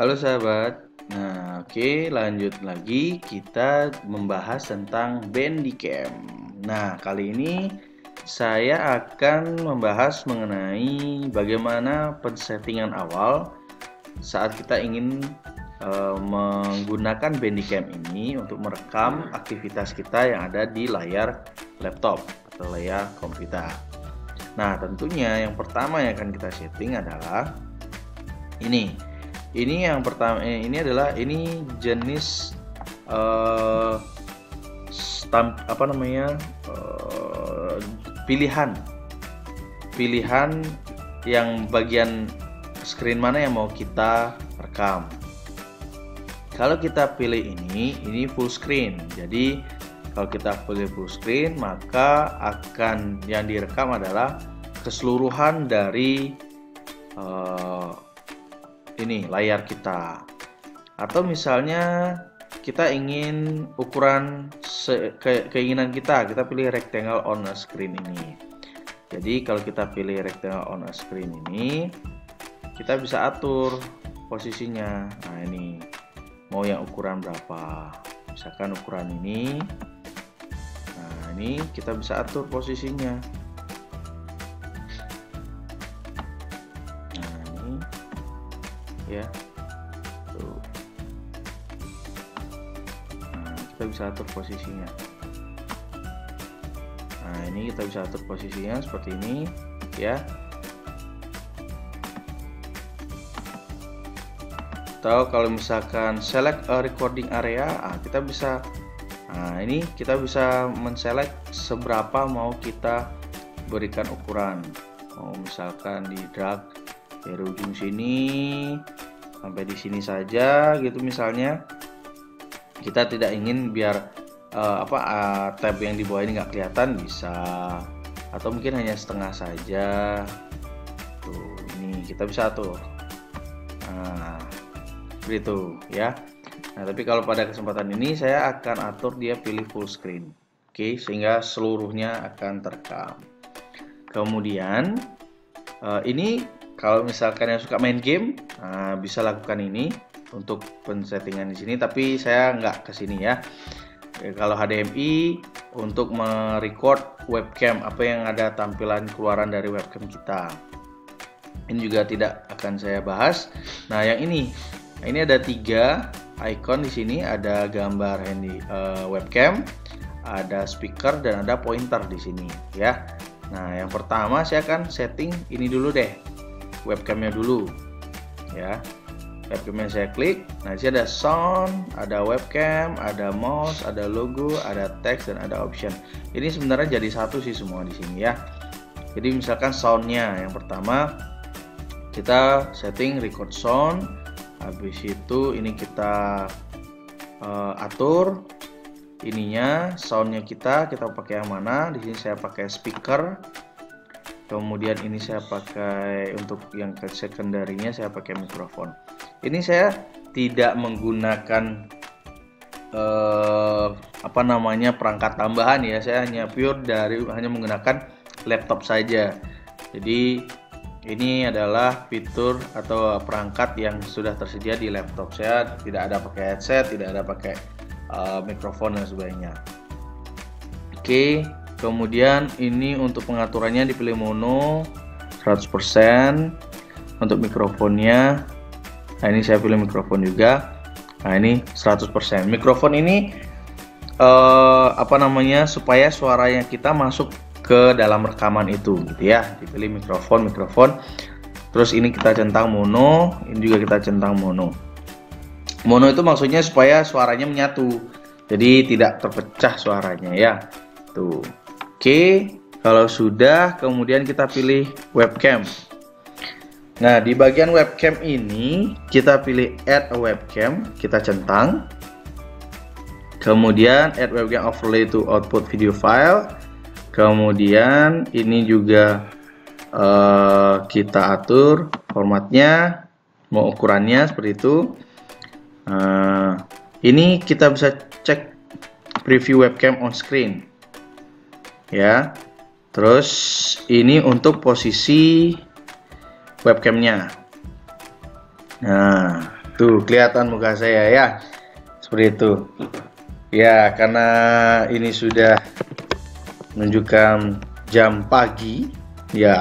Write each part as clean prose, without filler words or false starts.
Halo sahabat. Nah, oke, lanjut lagi kita membahas tentang Bandicam. Nah, kali ini saya akan membahas mengenai bagaimana pensettingan awal saat kita ingin menggunakan Bandicam ini untuk merekam aktivitas kita yang ada di layar laptop atau layar komputer. Nah, tentunya yang pertama yang akan kita setting adalah ini. Ini yang pertama, ini adalah jenis pilihan yang bagian screen mana yang mau kita rekam. Kalau kita pilih ini full screen. Jadi kalau kita pilih full screen, maka akan yang direkam adalah keseluruhan dari ini layar kita. Atau misalnya kita ingin ukuran keinginan kita pilih rectangle on a screen ini. Jadi kalau kita pilih rectangle on a screen ini, kita bisa atur posisinya. Nah, ini mau yang ukuran berapa, misalkan ukuran ini. Nah, ini kita bisa atur posisinya. Nah, ini ya tuh. Nah, kita bisa atur posisinya. Nah, ini kita bisa atur posisinya seperti ini ya. Atau kalau misalkan select a recording area, kita bisa, nah ini kita bisa menselect seberapa mau kita berikan ukuran. Mau misalkan di drag dari ujung sini sampai di sini saja gitu misalnya. Kita tidak ingin biar tab yang di bawah ini nggak kelihatan, bisa. Atau mungkin hanya setengah saja. Tuh, ini kita bisa atur. Nah, begitu ya. Nah, tapi kalau pada kesempatan ini saya akan atur dia pilih full screen. Oke, sehingga seluruhnya akan terekam. Kemudian ini kalau misalkan yang suka main game, bisa lakukan ini untuk pensettingan di sini. Tapi saya nggak ke sini ya. Kalau HDMI untuk merecord webcam, apa yang ada tampilan keluaran dari webcam kita. Ini juga tidak akan saya bahas. Nah, yang ini ada 3 icon di sini. Ada gambar webcam, ada speaker, dan ada pointer di sini ya. Nah, yang pertama saya akan setting ini dulu deh, webcamnya dulu ya. Webcamnya saya klik. Nah, di sini ada sound, ada webcam, ada mouse, ada logo, ada text, dan ada option. Ini sebenarnya jadi satu sih semua di sini ya. Jadi misalkan soundnya yang pertama kita setting record sound. Habis itu ini kita atur ininya, soundnya kita pakai yang mana. Di sini saya pakai speaker. Kemudian ini saya pakai untuk yang ke secondary-nya saya pakai mikrofon. Ini saya tidak menggunakan perangkat tambahan ya. Saya hanya hanya menggunakan laptop saja. Jadi ini adalah fitur atau perangkat yang sudah tersedia di laptop. Saya tidak ada pakai headset, tidak ada pakai mikrofon dan sebagainya. Oke, kemudian ini untuk pengaturannya dipilih mono 100%. Untuk mikrofonnya, nah ini saya pilih mikrofon juga. Nah, ini 100%. Mikrofon ini supaya suaranya kita masuk ke dalam rekaman itu gitu ya. Dipilih mikrofon. Terus ini kita centang mono, ini juga kita centang mono. Mono itu maksudnya supaya suaranya menyatu. Jadi tidak terpecah suaranya ya. Tuh. Oke, kalau sudah kemudian kita pilih webcam. Nah, di bagian webcam ini kita pilih add a webcam, kita centang. Kemudian add webcam overlay to output video file. Kemudian ini juga kita atur formatnya, mau ukurannya seperti itu. Ini kita bisa cek preview webcam on screen ya. Terus ini untuk posisi webcamnya. Nah, Tuh kelihatan muka saya ya, seperti itu. Ya, karena ini sudah menunjukkan jam pagi, ya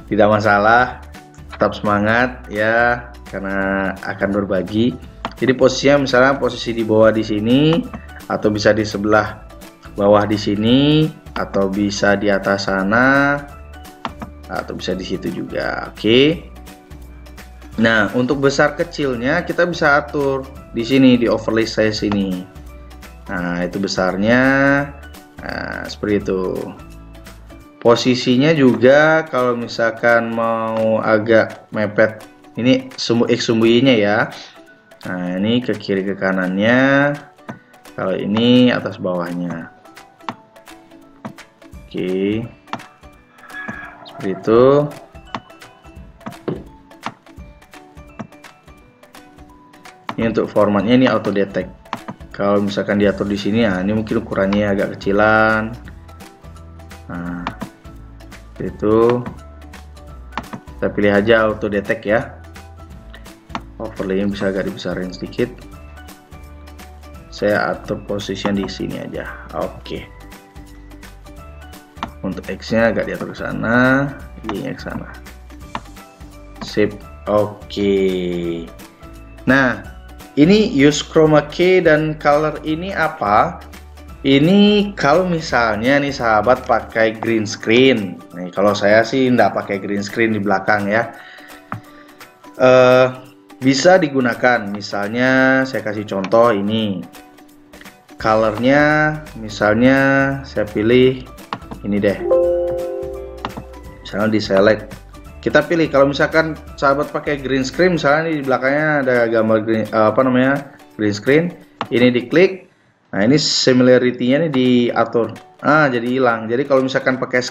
tidak masalah, tetap semangat ya, karena akan berbagi. Jadi posisinya misalnya posisi di bawah di sini, atau bisa di sebelah bawah di sini, atau bisa di atas sana, atau bisa di situ juga. Oke. Nah, untuk besar kecilnya kita bisa atur di sini di overlay size ini. Nah, itu besarnya. Nah, seperti itu. Posisinya juga kalau misalkan mau agak mepet, ini X sumbu-nya ya. Nah, ini ke kiri ke kanannya. Kalau ini atas bawahnya. Oke. Seperti itu. Ini untuk formatnya ini auto detect. Kalau misalkan diatur di sini, ya ini mungkin ukurannya agak kecilan. Nah, itu kita pilih aja auto detect ya. Overlay-nya bisa agak dibesarin sedikit. Saya atur posisinya di sini aja. Oke. Untuk X-nya agak diatur ke sana, Y-nya ke sana. Sip. Oke. Nah, ini use chroma key dan color ini apa? Ini kalau misalnya nih sahabat pakai green screen. Nih, kalau saya sih nggak pakai green screen di belakang ya. Bisa digunakan. Misalnya saya kasih contoh ini. Colornya misalnya saya pilih ini deh. Misalnya di select. Kita pilih kalau misalkan sahabat pakai green screen, misalnya di belakangnya ada gambar green, green screen, ini diklik. Nah, ini similarity-nya ini diatur. Jadi hilang. Jadi kalau misalkan pakai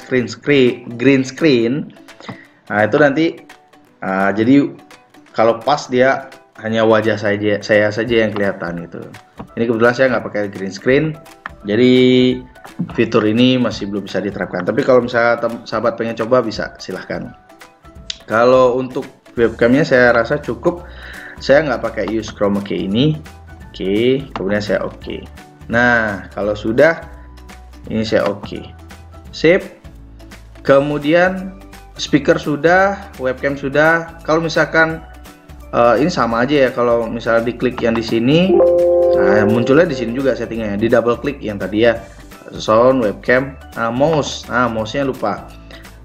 green screen, nah itu nanti jadi kalau pas dia hanya wajah saya saja yang kelihatan gitu. Ini kebetulan saya nggak pakai green screen, jadi fitur ini masih belum bisa diterapkan. Tapi kalau misalnya sahabat pengen coba, bisa silahkan. Kalau untuk webcamnya saya rasa cukup. Saya nggak pakai use chroma key ini. Oke, kemudian saya oke. Nah, kalau sudah ini saya oke. Sip. Kemudian speaker sudah, webcam sudah. Kalau misalkan ini sama aja ya. Kalau misalnya diklik yang di sini, nah, munculnya di sini juga settingnya. Di double klik yang tadi ya. Sound, webcam, mouse. Nah, mouse-nya lupa.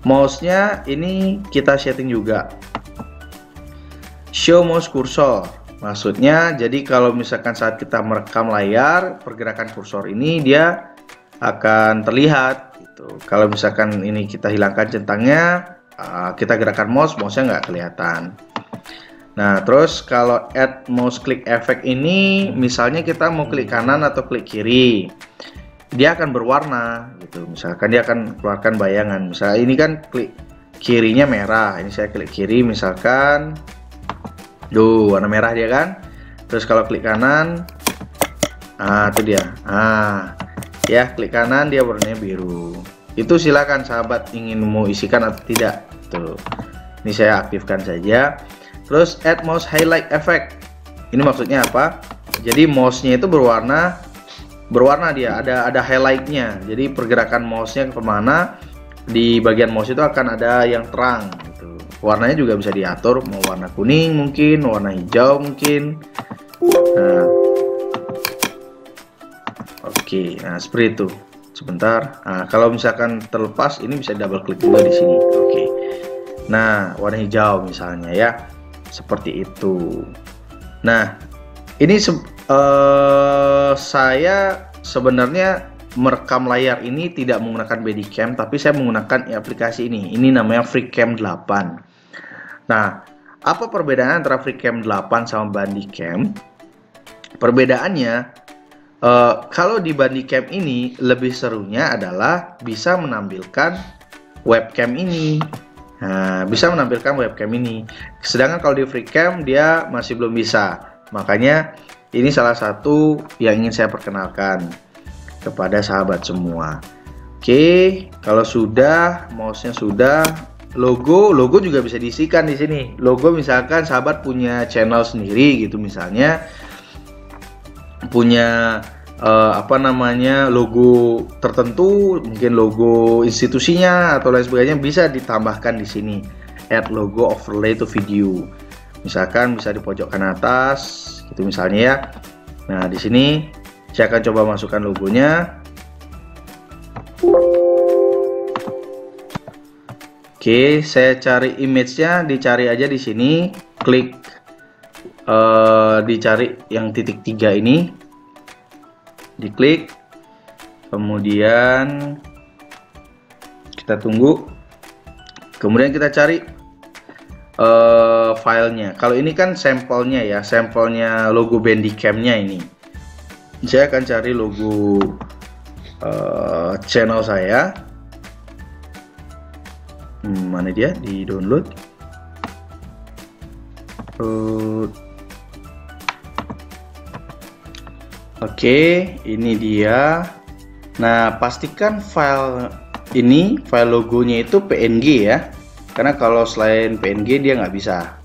Mouse-nya ini kita setting juga. Show mouse cursor. Maksudnya jadi kalau misalkan saat kita merekam layar, pergerakan kursor ini dia akan terlihat gitu. Kalau misalkan ini kita hilangkan centangnya, kita gerakan mouse-nya nggak kelihatan. Nah, terus kalau add mouse click effect ini, misalnya kita mau klik kanan atau klik kiri, dia akan berwarna gitu. Misalkan dia akan keluarkan bayangan. Misalnya ini kan klik kirinya merah, ini saya klik kiri misalkan, tuh warna merah dia kan. Terus kalau klik kanan, itu dia. Ya klik kanan dia warnanya biru. Itu silakan sahabat ingin mau isikan atau tidak. Tuh, ini saya aktifkan saja. Terus add mouse highlight effect. Ini maksudnya apa? Jadi mouse-nya itu berwarna dia, ada highlight-nya. Jadi pergerakan mouse-nya kemana, di bagian mouse itu akan ada yang terang gitu. Warnanya juga bisa diatur, mau warna kuning mungkin, warna hijau mungkin. Nah, oke, nah seperti itu. Sebentar. Nah, kalau misalkan terlepas, ini bisa double klik juga di sini. Oke. Nah, warna hijau misalnya ya, seperti itu. Nah, ini saya sebenarnya merekam layar ini tidak menggunakan Bodycam, tapi saya menggunakan aplikasi ini. Ini namanya FreeCam 8. Nah, apa perbedaan antara FreeCam 8 sama Bodycam? Perbedaannya, kalau di Bodycam ini lebih serunya adalah bisa menampilkan webcam ini. Nah, bisa menampilkan webcam ini. Sedangkan kalau di FreeCam dia masih belum bisa. Makanya ini salah satu yang ingin saya perkenalkan kepada sahabat semua. Oke, kalau sudah, mouse-nya sudah, logo juga bisa diisikan di sini. Logo misalkan sahabat punya channel sendiri gitu, misalnya punya logo tertentu, mungkin logo institusinya atau lain sebagainya, bisa ditambahkan di sini. Add logo overlay to video. Misalkan bisa di pojok kanan atas gitu misalnya ya. Nah, di sini saya akan coba masukkan logonya. Oke, saya cari image-nya, dicari aja di sini, klik dicari yang titik 3 ini, diklik, kemudian kita tunggu, kemudian kita cari filenya. Kalau ini kan sampelnya ya, sampelnya logo Bandicam-nya ini. Saya akan cari logo channel saya. Mana dia? Di download. Oke, ini dia. Nah, pastikan file ini, file logonya itu PNG ya, karena kalau selain PNG dia nggak bisa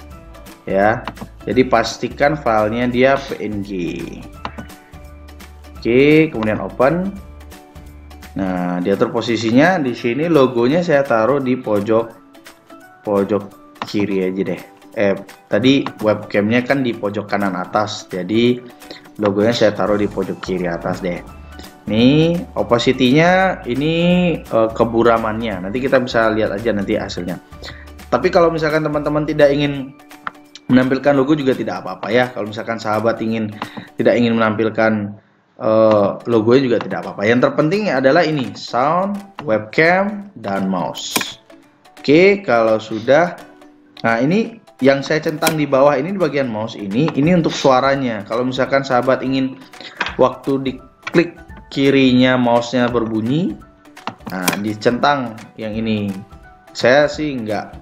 ya. Jadi pastikan filenya dia PNG. Oke, kemudian open. Nah, diatur posisinya di sini, logonya saya taruh di pojok kiri aja deh. Tadi webcamnya kan di pojok kanan atas, jadi logonya saya taruh di pojok kiri atas deh. Nih, opacity-nya ini keburamannya. Nanti kita bisa lihat aja nanti hasilnya. Tapi kalau misalkan teman-teman tidak ingin menampilkan logo juga tidak apa-apa ya. Kalau misalkan sahabat tidak ingin menampilkan logonya juga tidak apa-apa. Yang terpenting adalah ini, sound, webcam, dan mouse. Oke, kalau sudah, nah ini yang saya centang di bawah ini, di bagian mouse ini untuk suaranya. Kalau misalkan sahabat ingin waktu diklik kirinya mouse-nya berbunyi, nah dicentang yang ini. Saya sih nggak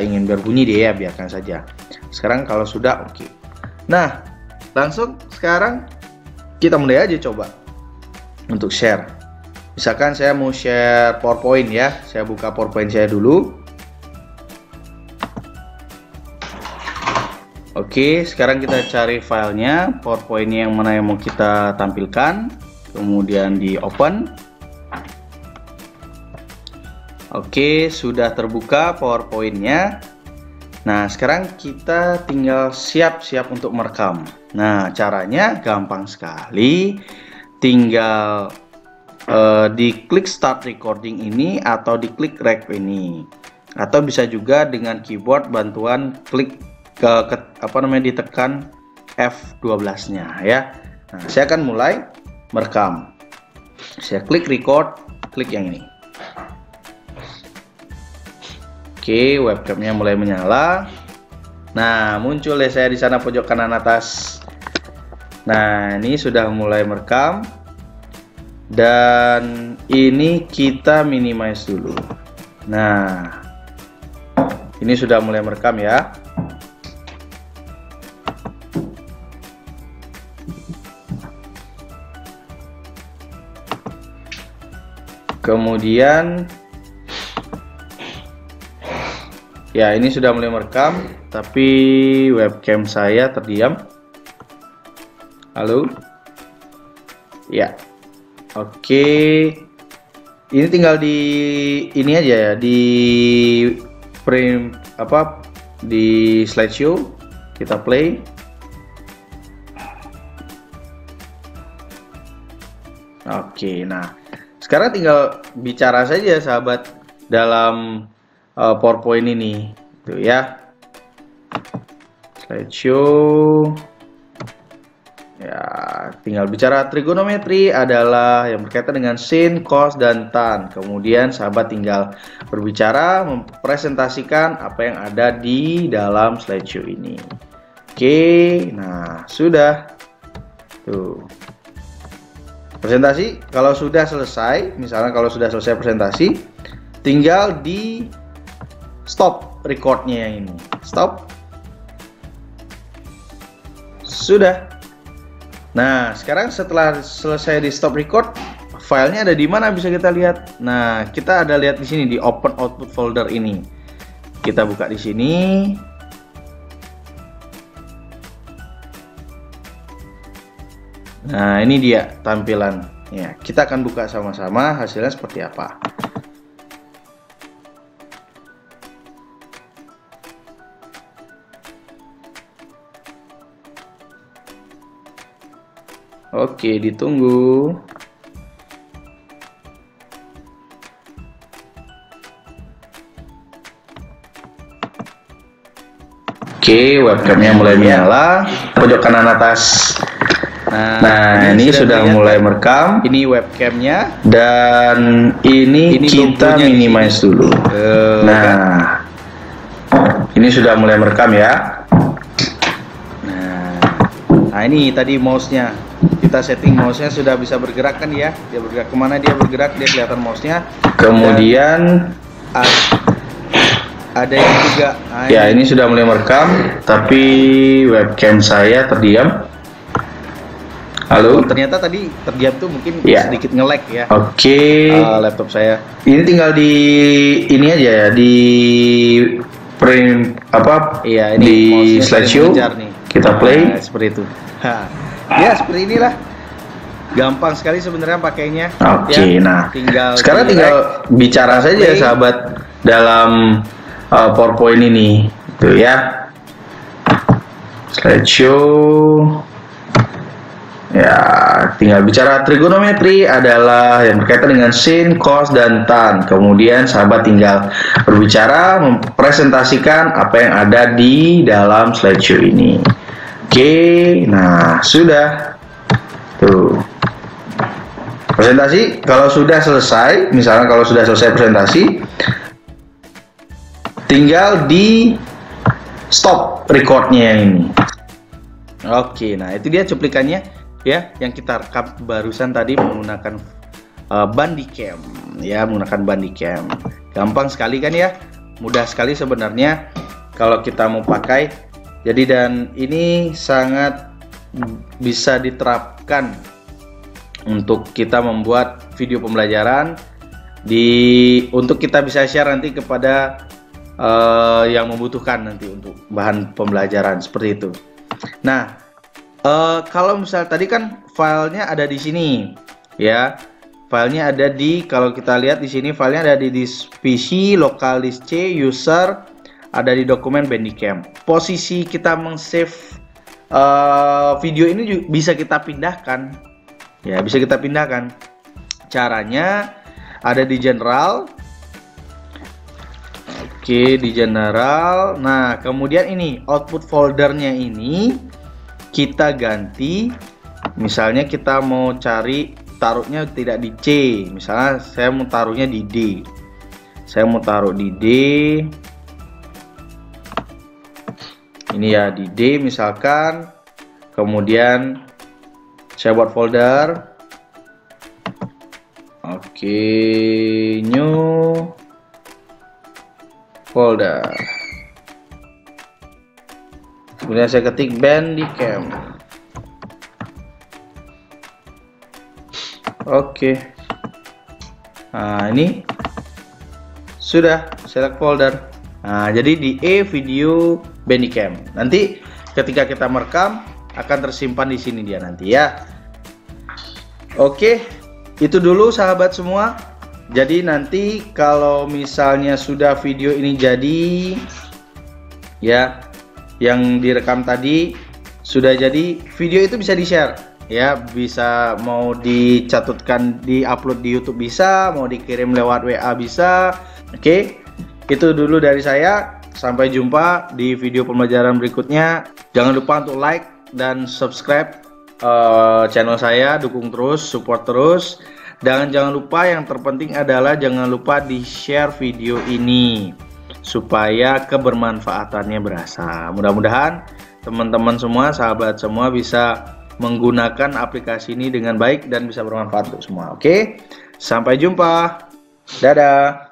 ingin berbunyi deh ya, biarkan saja. Sekarang kalau sudah oke. Nah, langsung sekarang kita mulai aja coba untuk share. Misalkan saya mau share PowerPoint ya, saya buka PowerPoint saya dulu. Oke, sekarang kita cari filenya, PowerPoint yang mana yang mau kita tampilkan, kemudian di open. Oke, sudah terbuka PowerPoint-nya. Nah, sekarang kita tinggal siap-siap untuk merekam. Nah, caranya gampang sekali. Tinggal diklik start recording ini atau diklik rec ini. Atau bisa juga dengan keyboard bantuan klik ditekan F12-nya ya. Nah, saya akan mulai merekam. Saya klik record, klik yang ini. Oke, webcamnya mulai menyala. Nah, muncul deh saya di sana pojok kanan atas. Nah, ini sudah mulai merekam. Dan ini kita minimize dulu. Nah, ini sudah mulai merekam ya. Kemudian ya, ini sudah mulai merekam, tapi webcam saya terdiam. Halo? Ya. Oke. Ini tinggal di ini aja ya, di frame di slideshow kita play. Oke, nah sekarang tinggal bicara saja sahabat dalam PowerPoint ini tuh ya, slideshow ya, tinggal bicara trigonometri adalah yang berkaitan dengan sin, cos, dan tan. Kemudian sahabat tinggal berbicara, mempresentasikan apa yang ada di dalam slideshow ini. Oke, nah sudah tuh presentasi. Kalau sudah selesai, misalnya kalau sudah selesai presentasi, tinggal di stop recordnya yang ini. Stop. Sudah. Nah, sekarang setelah selesai di stop record, filenya ada di mana bisa kita lihat. Nah, kita ada lihat di sini di open output folder ini. Kita buka di sini. Nah, ini dia tampilan. Ya, kita akan buka sama-sama hasilnya seperti apa. Oke, ditunggu. Oke, webcamnya mulai menyala. Pojok kanan atas. Nah, ini sudah mulai merekam. Ini webcamnya. Dan ini kita minimize dulu. Nah, ini sudah mulai merekam ya. Nah, ini tadi mouse-nya. Kita setting mouse-nya sudah bisa bergerak kan ya. Dia bergerak kemana dia bergerak, dia kelihatan mouse-nya. Kemudian ada yang juga. Nah, ya, ini sudah mulai merekam, tapi webcam saya terdiam. Halo. Ternyata tadi terdiam tuh mungkin sedikit nge-lag ya. Oke. Laptop saya. Ini tinggal di ini aja ya, di print apa? Iya, ini di slideshow. Kita play. Nah, seperti itu. Ya, seperti inilah. Gampang sekali sebenarnya pakainya. Oke, ya, nah. Sekarang tinggal bicara saja ya sahabat dalam PowerPoint ini. Tuh ya. Slideshow. Ya, tinggal bicara trigonometri adalah yang berkaitan dengan sin, cos, dan tan. Kemudian sahabat tinggal berbicara, mempresentasikan apa yang ada di dalam slideshow ini. Oke, nah sudah. Tuh. Presentasi, kalau sudah selesai, misalnya kalau sudah selesai presentasi, tinggal di stop recordnya ini. Oke, nah itu dia cuplikannya. Ya, yang kita rekam barusan tadi menggunakan Bandicam, ya, menggunakan Bandicam. Gampang sekali kan ya, mudah sekali sebenarnya kalau kita mau pakai. Jadi dan ini sangat bisa diterapkan untuk kita membuat video pembelajaran untuk kita bisa share nanti kepada yang membutuhkan nanti untuk bahan pembelajaran seperti itu. Nah. Kalau misal tadi kan filenya ada di sini, ya, filenya ada di, kalau kita lihat di sini filenya ada di disk PC, local disk C, user, ada di dokumen Bandicam. Posisi kita meng-save video ini bisa kita pindahkan, ya, bisa kita pindahkan. Caranya ada di general. Oke, di general. Nah, kemudian ini output foldernya ini kita ganti, misalnya kita mau cari taruhnya tidak di C, misalnya saya mau taruhnya di D, saya mau taruh di D, ini ya di D misalkan, kemudian saya buat folder, oke, new folder. Kemudian saya ketik Bandicam. Oke. Nah, ini sudah select folder. Nah, jadi di video Bandicam. Nanti ketika kita merekam akan tersimpan di sini dia nanti ya. Oke, itu dulu sahabat semua. Jadi nanti kalau misalnya sudah video ini jadi, ya, yang direkam tadi sudah jadi, video itu bisa di-share ya, bisa mau dicatutkan di upload di YouTube bisa, mau dikirim lewat WA bisa. Oke, itu dulu dari saya. Sampai jumpa di video pembelajaran berikutnya. Jangan lupa untuk like dan subscribe channel saya, dukung terus, support terus. Dan jangan lupa, yang terpenting adalah jangan lupa di-share video ini supaya kebermanfaatannya berasa. Mudah-mudahan teman-teman semua, sahabat semua bisa menggunakan aplikasi ini dengan baik dan bisa bermanfaat untuk semua. Oke, sampai jumpa. Dadah.